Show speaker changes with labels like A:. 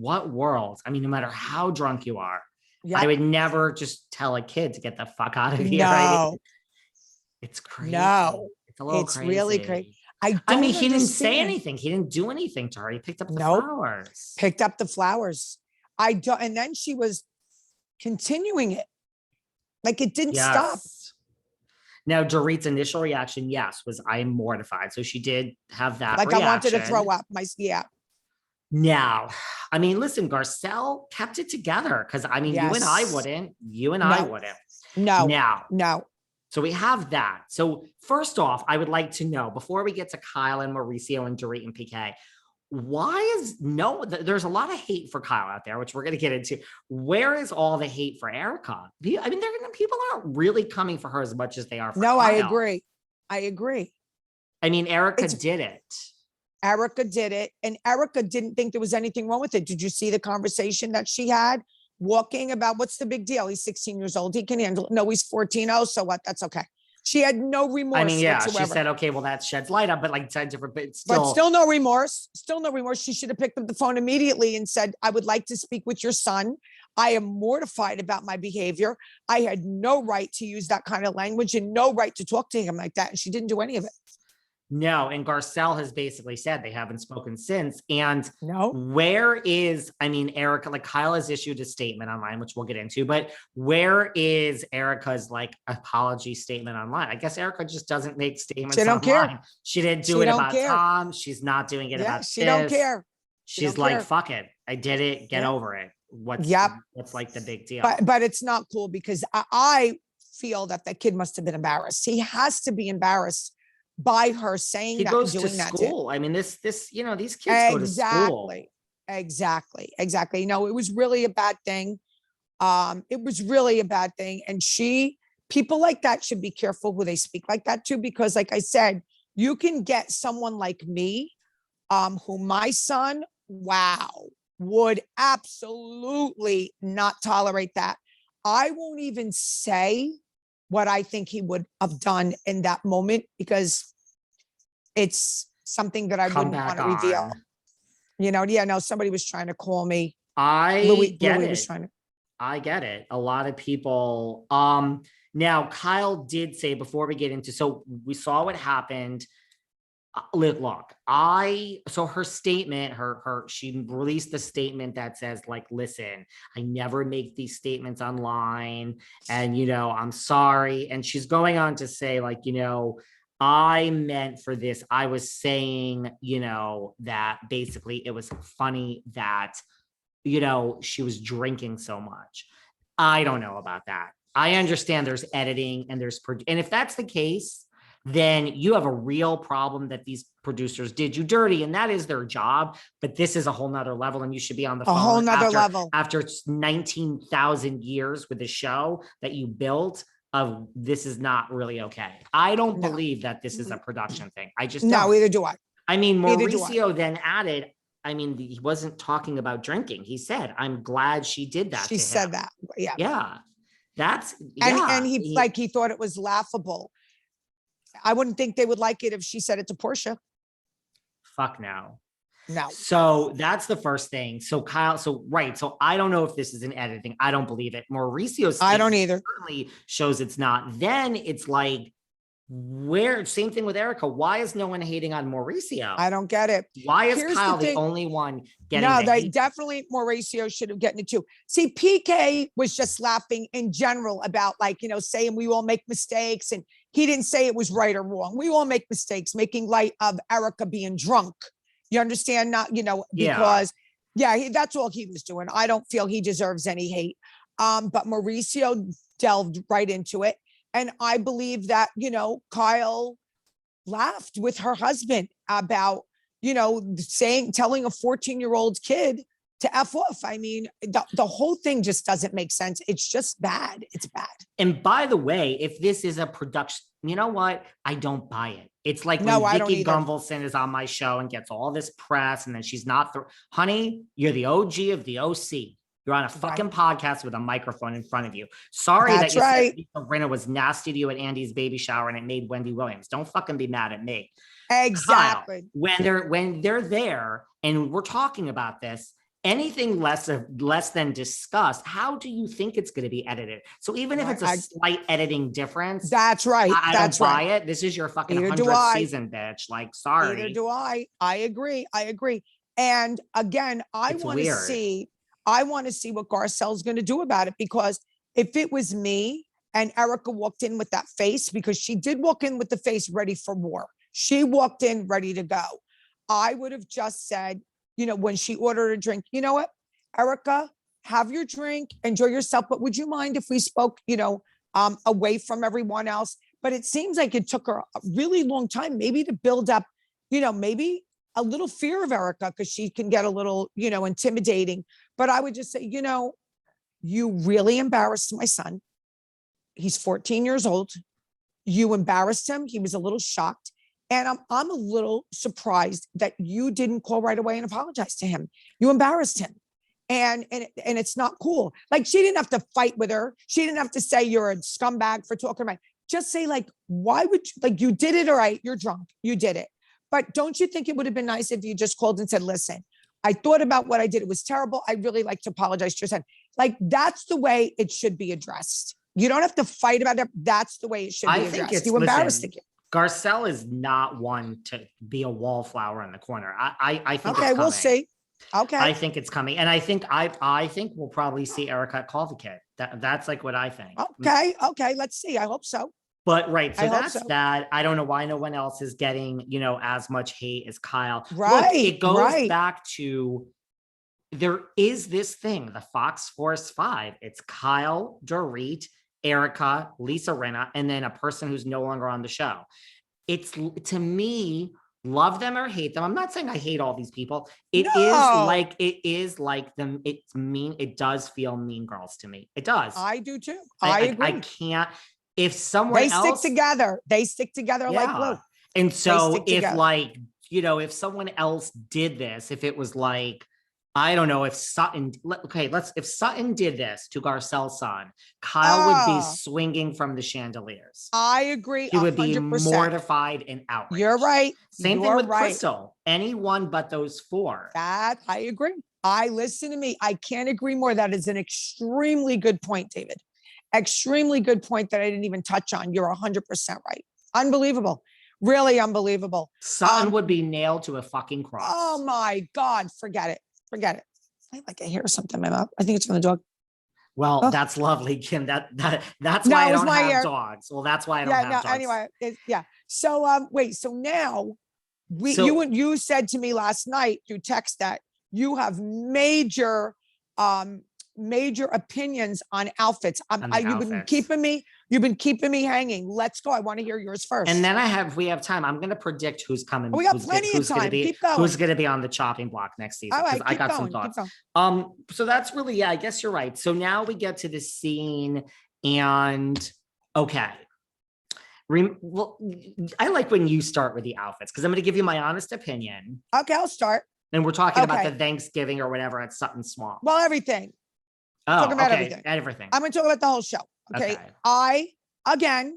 A: what world? I mean, no matter how drunk you are,
B: Yeah.
A: I would never just tell a kid to get the fuck out of here.
B: No.
A: I mean, it's crazy.
B: No.
A: It's a little
B: It's
A: crazy.
B: really crazy.
A: I mean, he didn't say anything. He didn't do anything to her. He picked up the flowers.
B: Picked up the flowers. I don't, and then she was continuing it. Like it didn't stop.
A: Now, Dorit's initial reaction, yes, was I am mortified. So she did have that
B: like
A: reaction.
B: I wanted to throw up.
A: Now, I mean, listen, Garcelle kept it together because I mean, you and I wouldn't. You and I wouldn't.
B: No.
A: So we have that. So first off, I would like to know, before we get to Kyle and Mauricio and Dorit and PK, there's a lot of hate for Kyle out there, which we're going to get into. Where is all the hate for Erika? I mean, people aren't really coming for her as much as they are for Kyle.
B: I agree.
A: I mean, Erika did it.
B: Erika did it. And Erika didn't think there was anything wrong with it. Did you see the conversation that she had walking about what's the big deal? He's 16 years old. He can handle it. No, he's 14. Oh, so what? That's okay. She had no remorse.
A: I mean, yeah,
B: whatsoever.
A: She said, okay, well, that sheds light up, but like different, but
B: still no remorse. Still no remorse. She should have picked up the phone immediately and said, I would like to speak with your son. I am mortified about my behavior. I had no right to use that kind of language and no right to talk to him like that. And she didn't do any of it.
A: No, and Garcelle has basically said they haven't spoken since. And Erika, like Kyle has issued a statement online, which we'll get into, but where is Erika's like apology statement online? I guess Erika just doesn't make statements online. Care. She didn't do it about Tom. She's not doing it about
B: she don't care.
A: She's like, fuck it. I did it. Get over it. What's like the big deal?
B: But it's not cool because I feel that the kid must have been embarrassed. He has to be embarrassed by her saying that,
A: goes
B: doing
A: to
B: that.
A: School. I mean, these kids go to school.
B: Exactly. No, it was really a bad thing. And people like that should be careful who they speak like that to, because like I said, you can get someone like me, who my son, would absolutely not tolerate that. I won't even say what I think he would have done in that moment, because it's something that I wouldn't want to reveal. Somebody was trying to call me.
A: I get it. A lot of people. Now Kyle did say, before we get into, so we saw what happened. Look, her statement, she released the statement that says, like, listen, I never make these statements online, and, I'm sorry. And she's going on to say, like, I meant for this, I was saying, that basically it was funny that, she was drinking so much. I don't know about that. I understand there's editing and and if that's the case, then you have a real problem that these producers did you dirty, and that is their job. But this is a whole nother level, and you should be on the phone. A whole nother level. After 19,000 years with the show that you built, this is not really okay. I don't believe that this is a production thing. I just don't.
B: Either do I.
A: I mean, Mauricio then added, he wasn't talking about drinking. He said, I'm glad she did that.
B: She said that. Yeah.
A: Yeah.
B: And he thought it was laughable. I wouldn't think they would like it if she said it to Portia.
A: Fuck no.
B: No.
A: So that's the first thing. So Kyle, So I don't know if this is an editing. I don't believe it. Mauricio's
B: I don't either.
A: Certainly shows it's not. Then it's like, same thing with Erika. Why is no one hating on Mauricio?
B: I don't get it.
A: Why is Kyle the only one getting
B: No, they definitely, Mauricio should have gotten it too. See, PK was just laughing in general about, like, saying we all make mistakes, and he didn't say it was right or wrong. We all make mistakes, making light of Erika being drunk. You understand? Not, because that's all he was doing. I don't feel he deserves any hate. But Mauricio delved right into it. And I believe that, Kyle laughed with her husband about, telling a 14-year-old kid to F off. I mean, the whole thing just doesn't make sense. It's just bad. It's bad.
A: And by the way, if this is a production, you know what? I don't buy it. It's like when Vicky Gunvalson is on my show and gets all this press, and then she's not. Honey, you're the OG of the OC. You're on a fucking podcast with a microphone in front of you. Sorry that you said Rinna was nasty to you at Andy's baby shower and it made Wendy Williams. Don't fucking be mad at me.
B: Exactly.
A: Kyle, when they're there and we're talking about this, anything less than discussed, how do you think it's going to be edited? So even if it's a slight editing difference,
B: that's right.
A: I don't buy it. This is your fucking 100th season, bitch. Like, sorry.
B: Neither do I. I agree. And again, I want to see what Garcelle's going to do about it, because if it was me and Erika walked in with that face, because she did walk in with the face ready for war. She walked in ready to go. I would have just said, when she ordered a drink, you know what, Erika, have your drink, enjoy yourself. But would you mind if we spoke, away from everyone else? But it seems like it took her a really long time, maybe to build up, maybe a little fear of Erika, because she can get a little, intimidating. But I would just say, you really embarrassed my son. He's 14 years old. You embarrassed him. He was a little shocked. And I'm a little surprised that you didn't call right away and apologize to him. You embarrassed him. And it's not cool. Like, she didn't have to fight with her. She didn't have to say you're a scumbag for talking about it. Just say, like, why would you, like, you did it, all right, you're drunk. You did it. But don't you think it would have been nice if you just called and said, listen, I thought about what I did. It was terrible. I'd really like to apologize to your son. Like, that's the way it should be addressed. You don't have to fight about it. That's the way it should be addressed. You embarrassed the kid.
A: Garcelle is not one to be a wallflower in the corner. I think
B: okay, we'll see. Okay,
A: I think it's coming, and I think we'll probably see Erika call the kid. That's like what I think.
B: Okay, let's see. I hope so.
A: But right, so that's that. I don't know why no one else is getting as much hate as Kyle.
B: Right,
A: look, it goes back to, there is this thing, the Fox Force 5. It's Kyle, Dorit, Erika, Lisa Rinna, and then a person who's no longer on the show. It's, to me, love them or hate them. I'm not saying I hate all these people. It is like them. It's mean. It does feel Mean Girls to me. It does.
B: I do too. I agree.
A: I can't. If someone else,
B: they stick together like glue.
A: And so if someone else did this, if it was like, I don't know, if Sutton, if Sutton did this to Garcelle's son, Kyle would be swinging from the chandeliers.
B: I agree.
A: He would be mortified and outraged.
B: You're right.
A: Same thing with Crystal. Anyone but those four.
B: That I agree. Listen to me. I can't agree more. That is an extremely good point, David. Extremely good point that I didn't even touch on. You're 100% right. Unbelievable. Really unbelievable.
A: Sutton would be nailed to a fucking cross.
B: Oh my God. Forget it. I hear something in my mouth. I think it's from the dog.
A: Well, that's lovely, Kim. That's why I don't have dogs. Well, that's why I don't have dogs.
B: Anyway, So wait. So now you said to me last night through text that you have major opinions on outfits. You've been keeping me hanging. Let's go. I want to hear yours first.
A: And then we have time. I'm going to predict who's coming.
B: We got plenty of time. Keep going.
A: Who's going to be on the chopping block next season?
B: All right,
A: I got some thoughts. So that's really, I guess you're right. So now we get to the scene, and okay. Well, I like when you start with the outfits, because I'm going to give you my honest opinion.
B: Okay, I'll start.
A: And we're talking about the Thanksgiving or whatever at Sutton Swamp.
B: Well, everything.
A: Oh,
B: talking about
A: everything.
B: I'm going to talk about the whole show. Okay. I, again,